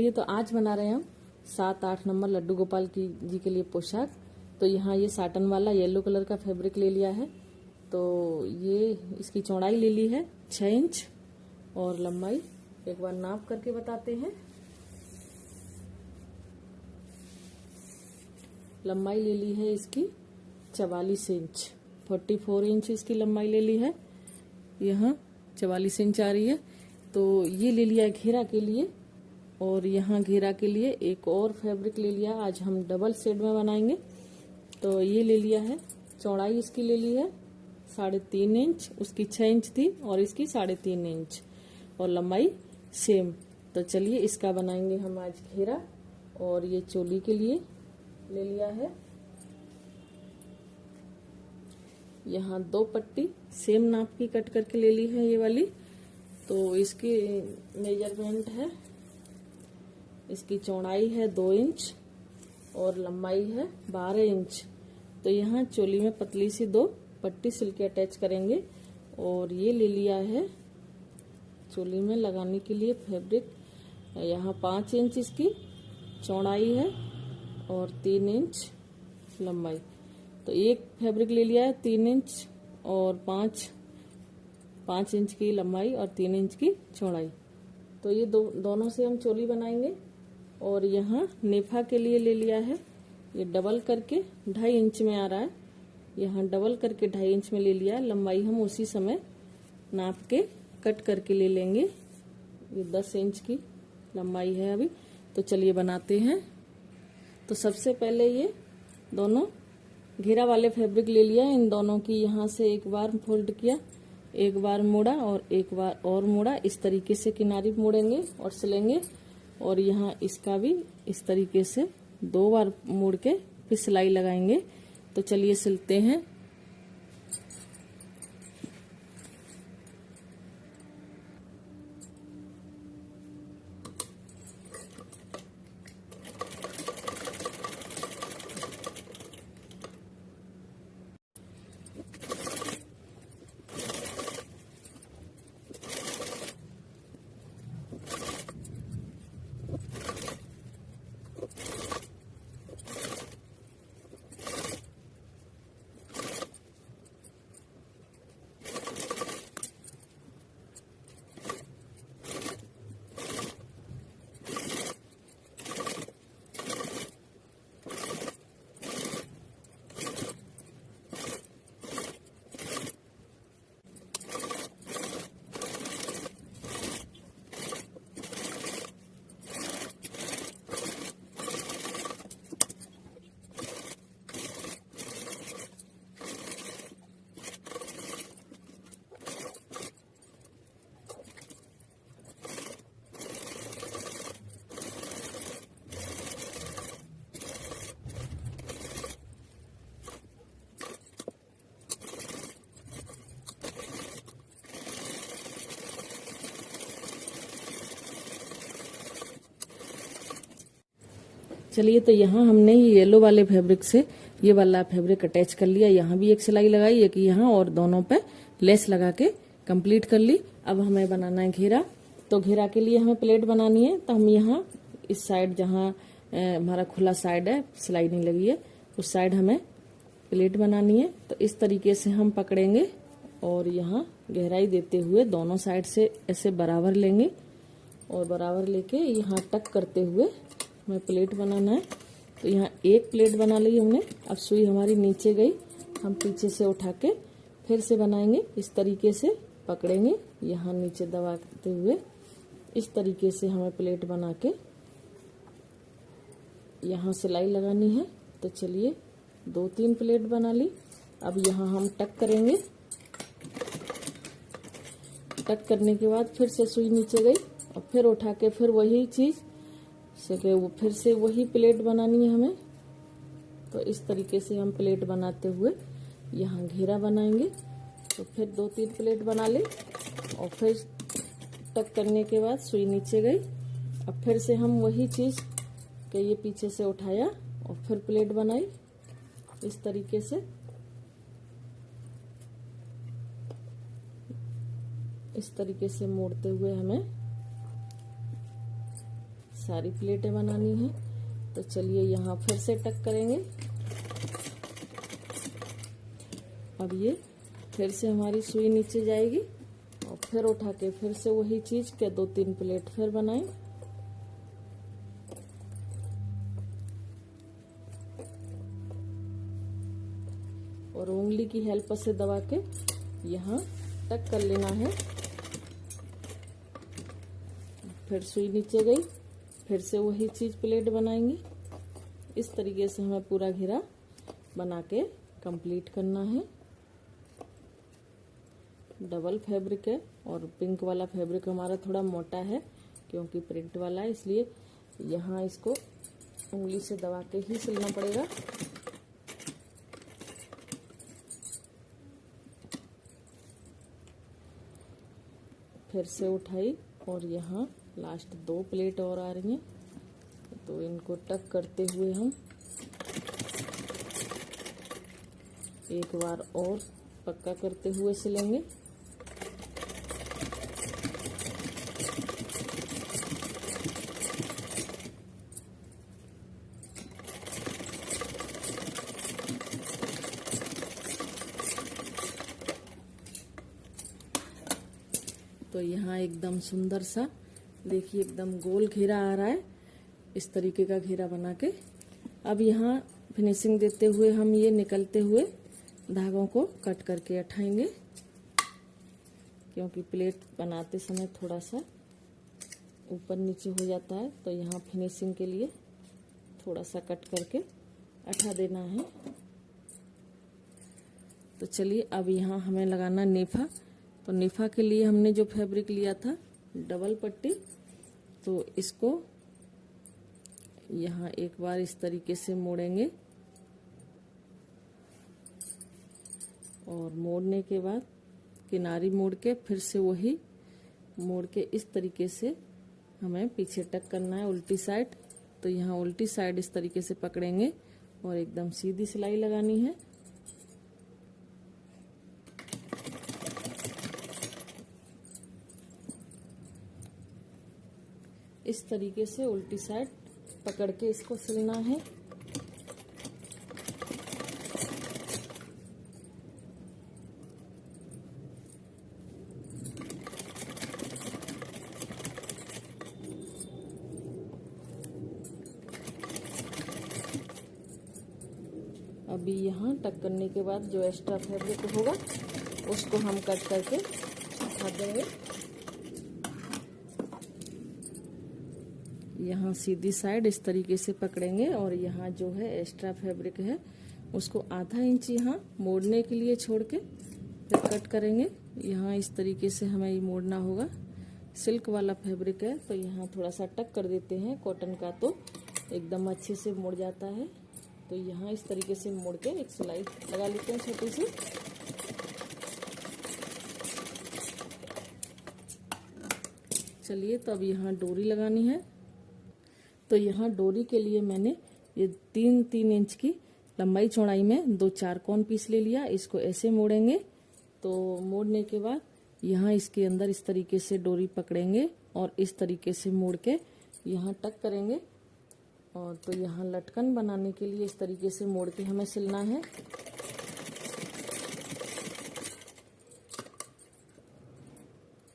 चलिए तो आज बना रहे हैं हम 7-8 नंबर लड्डू गोपाल जी के लिए पोशाक। तो यहाँ ये साटन वाला येलो कलर का फैब्रिक ले लिया है। तो ये इसकी चौड़ाई ले ली है 6 इंच और लंबाई एक बार नाप करके बताते हैं। लंबाई ले ली है इसकी 44 इंच, 44 इंच इसकी लंबाई ले ली है। यहाँ 44 इंच आ रही है। तो ये ले लिया है घेरा के लिए, और यहाँ घेरा के लिए एक और फैब्रिक ले लिया। आज हम डबल शेड में बनाएंगे। तो ये ले लिया है, चौड़ाई इसकी ले ली है 3.5 इंच, उसकी 6 इंच थी और इसकी 3.5 इंच, और लंबाई सेम। तो चलिए इसका बनाएंगे हम आज घेरा। और ये चोली के लिए ले लिया है, यहाँ 2 पट्टी सेम नाप की कट करके ले ली है ये वाली। तो इसकी मेजरमेंट है, इसकी चौड़ाई है 2 इंच और लंबाई है 12 इंच। तो यहाँ चोली में पतली सी 2 पट्टी सिल के अटैच करेंगे। और ये ले लिया है चोली में लगाने के लिए फैब्रिक, यहाँ 5 इंच इसकी चौड़ाई है और 3 इंच लंबाई। तो एक फैब्रिक ले लिया है 3 इंच और 5 इंच की लंबाई और 3 इंच की चौड़ाई। तो ये दोनों से हम चोली बनाएंगे। और यहाँ नेफा के लिए ले लिया है, ये डबल करके 2.5 इंच में आ रहा है। यहाँ डबल करके 2.5 इंच में ले लिया है। लंबाई हम उसी समय नाप के कट करके ले लेंगे। ये 10 इंच की लंबाई है अभी। तो चलिए बनाते हैं। तो सबसे पहले ये दोनों घेरा वाले फैब्रिक ले लिया, इन दोनों की यहाँ से एक बार फोल्ड किया, एक बार मोड़ा और एक बार और मोड़ा। इस तरीके से किनारी मोड़ेंगे और सिलेंगे। और यहाँ इसका भी इस तरीके से 2 बार मोड़ के फिर सिलाई लगाएंगे। तो चलिए सिलते हैं। चलिए तो यहाँ हमने ये येलो वाले फैब्रिक से ये वाला फैब्रिक अटैच कर लिया। यहाँ भी एक सिलाई लगाई, एक यहाँ, और दोनों पे लेस लगा के कंप्लीट कर ली। अब हमें बनाना है घेरा। तो घेरा के लिए हमें प्लेट बनानी है। तो हम यहाँ इस साइड जहाँ हमारा खुला साइड है, सिलाई नहीं लगी है, उस साइड हमें प्लेट बनानी है। तो इस तरीके से हम पकड़ेंगे और यहाँ गहराई देते हुए दोनों साइड से ऐसे बराबर लेंगे और बराबर लेके यहाँ टक करते हुए हमें प्लेट बनाना है। तो यहाँ एक प्लेट बना ली हमने। अब सुई हमारी नीचे गई, हम पीछे से उठा के फिर से बनाएंगे। इस तरीके से पकड़ेंगे, यहाँ नीचे दबाते हुए इस तरीके से हमें प्लेट बना के यहाँ सिलाई लगानी है। तो चलिए 2-3 प्लेट बना ली। अब यहाँ हम टक करेंगे। टक करने के बाद फिर से सुई नीचे गई और फिर उठा के फिर वही चीज से फिर से वही प्लेट बनानी है हमें। तो इस तरीके से हम प्लेट बनाते हुए यहाँ घेरा बनाएंगे। तो फिर 2-3 प्लेट बना ले और फिर टक करने के बाद सुई नीचे गई। अब फिर से हम वही चीज के ये पीछे से उठाया और फिर प्लेट बनाई इस तरीके से। इस तरीके से मोड़ते हुए हमें सारी प्लेटें बनानी है। तो चलिए यहाँ फिर से टक करेंगे। अब ये फिर से हमारी सुई नीचे जाएगी और फिर उठा के फिर से वही चीज के 2-3 प्लेट फिर बनाएं। और उंगली की हेल्प से दबा के यहाँ टक कर लेना है। फिर सुई नीचे गई, फिर से वही चीज प्लेट बनाएंगे। इस तरीके से हमें पूरा घेरा बना के कंप्लीट करना है। डबल फैब्रिक है और पिंक वाला फैब्रिक हमारा थोड़ा मोटा है क्योंकि प्रिंट वाला है, इसलिए यहाँ इसको उंगली से दबा के ही सिलना पड़ेगा। फिर से उठाई और यहाँ लास्ट 2 प्लेट और आ रही हैं, तो इनको टक करते हुए हम एक बार और पक्का करते हुए सिलेंगे। तो यहाँ एकदम सुंदर सा देखिए एकदम गोल घेरा आ रहा है। इस तरीके का घेरा बना के अब यहाँ फिनिशिंग देते हुए हम ये निकलते हुए धागों को कट करके अठाएंगे, क्योंकि प्लेट बनाते समय थोड़ा सा ऊपर नीचे हो जाता है। तो यहाँ फिनिशिंग के लिए थोड़ा सा कट करके अठा देना है। तो चलिए अब यहाँ हमें लगाना नेफा। तो नेफा के लिए हमने जो फैब्रिक लिया था डबल पट्टी, तो इसको यहाँ एक बार इस तरीके से मोड़ेंगे और मोड़ने के बाद किनारी मोड़ के फिर से वही मोड़ के इस तरीके से हमें पीछे टक करना है उल्टी साइड। तो यहाँ उल्टी साइड इस तरीके से पकड़ेंगे और एकदम सीधी सिलाई लगानी है। इस तरीके से उल्टी साइड पकड़ के इसको सिलना है। अभी यहाँ टक करने के बाद जो एक्स्ट्रा फैब्रिक होगा उसको हम कट करके हटा देंगे। यहाँ सीधी साइड इस तरीके से पकड़ेंगे और यहाँ जो है एक्स्ट्रा फैब्रिक है उसको आधा इंच यहाँ मोड़ने के लिए छोड़ के फिर कट करेंगे। यहाँ इस तरीके से हमें ये मोड़ना होगा। सिल्क वाला फैब्रिक है तो यहाँ थोड़ा सा टक कर देते हैं, कॉटन का तो एकदम अच्छे से मुड़ जाता है। तो यहाँ इस तरीके से मोड़ के एक सिलाई लगा लेते हैं छोटी सी। चलिए तो अब यहाँ डोरी लगानी है। तो यहाँ डोरी के लिए मैंने ये 3-3 इंच की लंबाई चौड़ाई में 2 चारकोन पीस ले लिया। इसको ऐसे मोड़ेंगे। तो मोड़ने के बाद यहाँ इसके अंदर इस तरीके से डोरी पकड़ेंगे और इस तरीके से मोड़ के यहाँ टक करेंगे। और तो यहाँ लटकन बनाने के लिए इस तरीके से मोड़ के हमें सिलना है।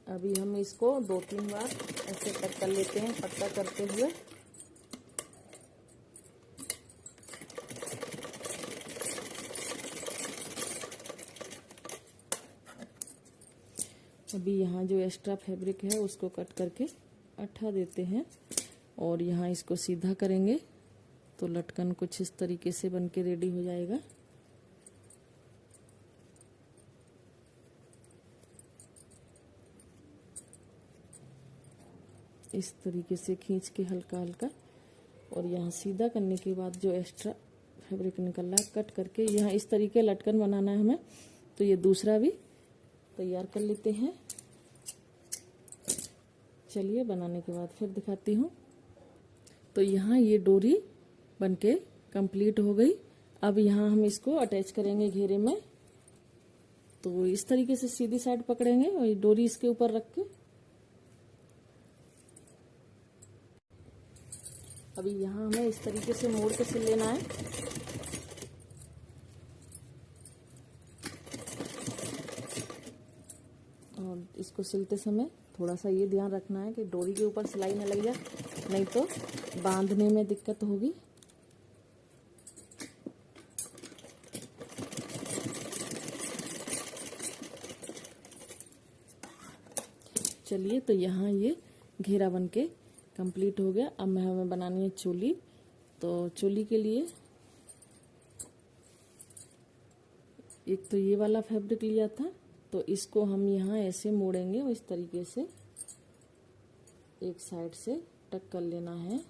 अभी हम इसको 2-3 बार ऐसे टक कर लेते हैं पक्का करते हुए। अभी यहाँ जो एक्स्ट्रा फैब्रिक है उसको कट करके अठा देते हैं और यहाँ इसको सीधा करेंगे तो लटकन कुछ इस तरीके से बन के रेडी हो जाएगा। इस तरीके से खींच के हल्का हल्का और यहाँ सीधा करने के बाद जो एक्स्ट्रा फैब्रिक निकल रहा है कट करके यहाँ इस तरीके लटकन बनाना है हमें। तो ये दूसरा भी तैयार कर लेते हैं। चलिए बनाने के बाद फिर दिखाती हूँ। तो यहाँ ये डोरी बनके कंप्लीट हो गई। अब यहाँ हम इसको अटैच करेंगे घेरे में। तो इस तरीके से सीधी साइड पकड़ेंगे और ये डोरी इसके ऊपर रख के अभी यहाँ हमें इस तरीके से मोड़ के सिल लेना है। और इसको सिलते समय थोड़ा सा ये ध्यान रखना है कि डोरी के ऊपर सिलाई न लग जाए, नहीं तो बांधने में दिक्कत होगी। चलिए, तो यहाँ ये घेरा बन के कंप्लीट हो गया। अब हमें बनानी है चोली। तो चोली के लिए एक तो ये वाला फैब्रिक लिया था, तो इसको हम यहाँ ऐसे मोड़ेंगे और इस तरीके से एक साइड से टक कर लेना है।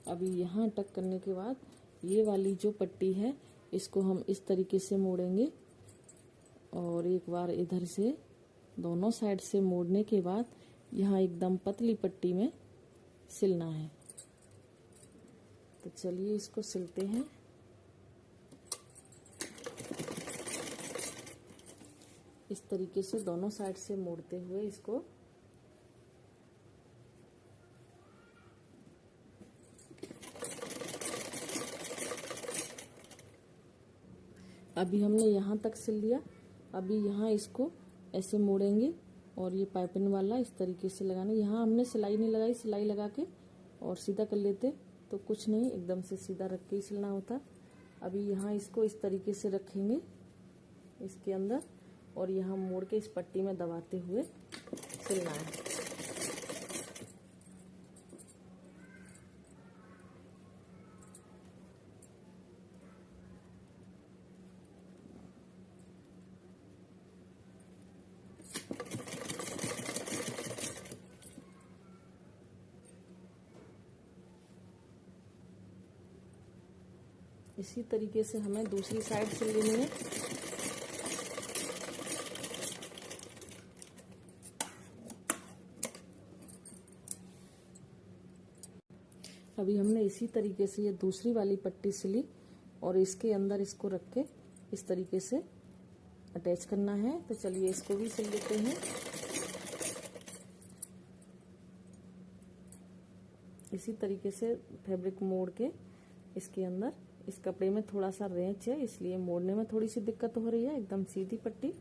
अभी यहाँ टक करने के बाद ये वाली जो पट्टी है इसको हम इस तरीके से मोड़ेंगे और एक बार इधर से दोनों साइड से मोड़ने के बाद यहाँ एकदम पतली पट्टी में सिलना है। तो चलिए इसको सिलते हैं। इस तरीके से दोनों साइड से मोड़ते हुए इसको अभी हमने यहाँ तक सिल लिया। अभी यहाँ इसको ऐसे मोड़ेंगे और ये पाइपिंग वाला इस तरीके से लगाना। यहाँ हमने सिलाई नहीं लगाई, सिलाई लगा के और सीधा कर लेते तो कुछ नहीं, एकदम से सीधा रख के ही सिलना होता। अभी यहाँ इसको इस तरीके से रखेंगे इसके अंदर और यहाँ मोड़ के इस पट्टी में दबाते हुए सिलना है। इसी तरीके से हमें दूसरी साइड सिल लेनी है। अभी हमने इसी तरीके से ये दूसरी वाली पट्टी सिली और इसके अंदर इसको रख के इस तरीके से अटैच करना है। तो चलिए इसको भी सिल लेते हैं। इसी तरीके से फैब्रिक मोड़ के इसके अंदर, इस कपड़े में थोड़ा सा रेंच है इसलिए मोड़ने में थोड़ी सी दिक्कत हो रही है। एकदम सीधी पट्टी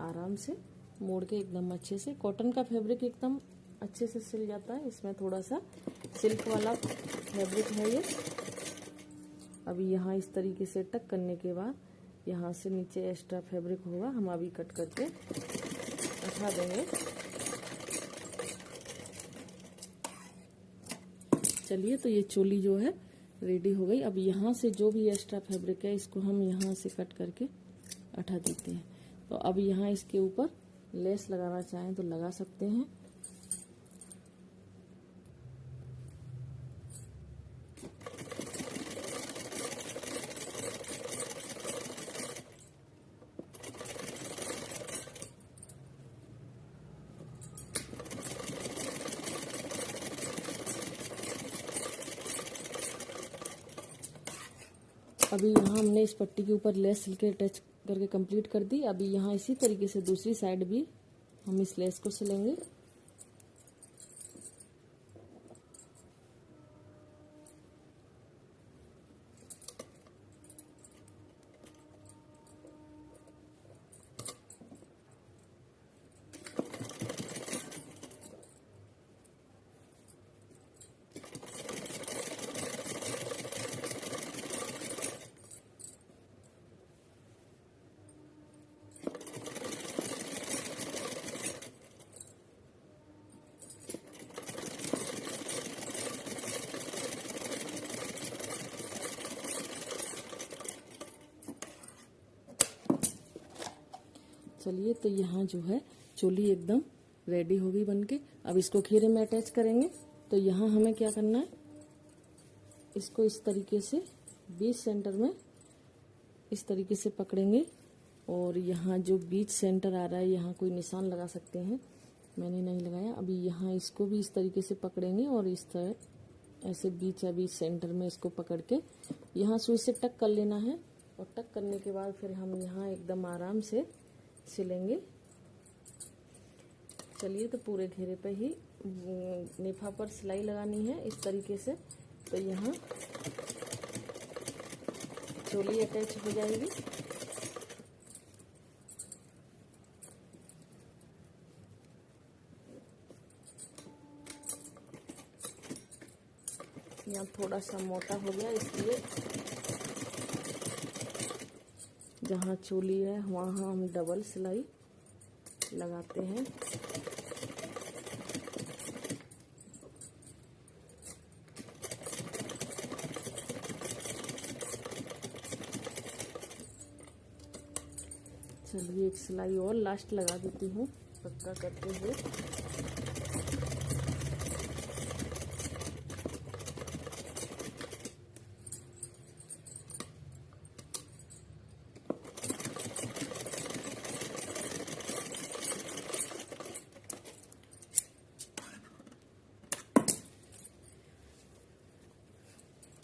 आराम से मोड़ के एकदम अच्छे से, कॉटन का फैब्रिक एकदम अच्छे से सिल जाता है। इसमें थोड़ा सा सिल्क वाला फैब्रिक है ये। अभी यहाँ इस तरीके से टक करने के बाद यहाँ से नीचे एक्स्ट्रा फैब्रिक होगा, हम अभी कट करके उठा देंगे। चलिए, तो ये चोली जो है रेडी हो गई। अब यहाँ से जो भी एक्स्ट्रा फैब्रिक है इसको हम यहाँ से कट करके उठा देते हैं। तो अब यहाँ इसके ऊपर लेस लगाना चाहें तो लगा सकते हैं। अभी यहाँ हमने इस पट्टी के ऊपर लेस सिल के अटैच करके कंप्लीट कर दी। अभी यहाँ इसी तरीके से दूसरी साइड भी हम इस लेस को सिलेंगे। चलिए, तो यहाँ जो है चोली एकदम रेडी हो गई बनके। अब इसको घेरे में अटैच करेंगे। तो यहाँ हमें क्या करना है, इसको इस तरीके से बीच सेंटर में इस तरीके से पकड़ेंगे और यहाँ जो बीच सेंटर आ रहा है यहाँ कोई निशान लगा सकते हैं, मैंने नहीं लगाया। अभी यहाँ इसको भी इस तरीके से पकड़ेंगे और इस तरह ऐसे बीच सेंटर में इसको पकड़ के यहाँ सुई से टक कर लेना है और टक करने के बाद फिर हम यहाँ एकदम आराम से सिलेंगे। चलिए, तो पूरे घेरे पे ही नेफा पर सिलाई लगानी है इस तरीके से। तो यहाँ चोली अटैच हो जाएगी। यहाँ थोड़ा सा मोटा हो गया, इसलिए जहाँ चोली है वहाँ हम डबल सिलाई लगाते हैं। चलिए, एक सिलाई और लास्ट लगा देती हूँ पक्का करते हुए।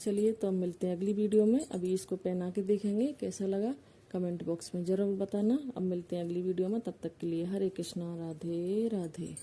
चलिए, तो हम मिलते हैं अगली वीडियो में। अभी इसको पहना के देखेंगे कैसा लगा, कमेंट बॉक्स में जरूर बताना। अब मिलते हैं अगली वीडियो में, तब तक के लिए हरे कृष्णा, राधे राधे।